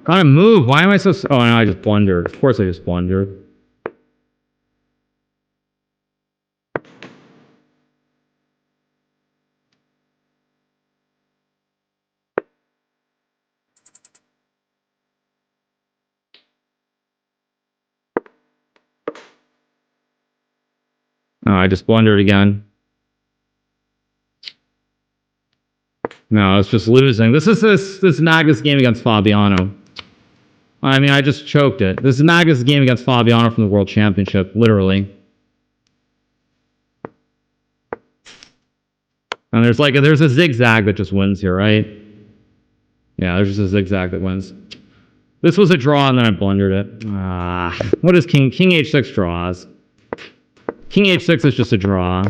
Gotta move. Why am I so... Oh, no, I just blundered. Of course I just blundered. Oh, I just blundered again. No, it's just losing. This is this Magnus game against Fabiano. I mean, I just choked it. This is Magnus' game against Fabiano from the World Championship, literally. And there's a zigzag that just wins here, right? Yeah, there's just a zigzag that wins. This was a draw, and then I blundered it. What is King? King H6 draws. King H6 is just a draw.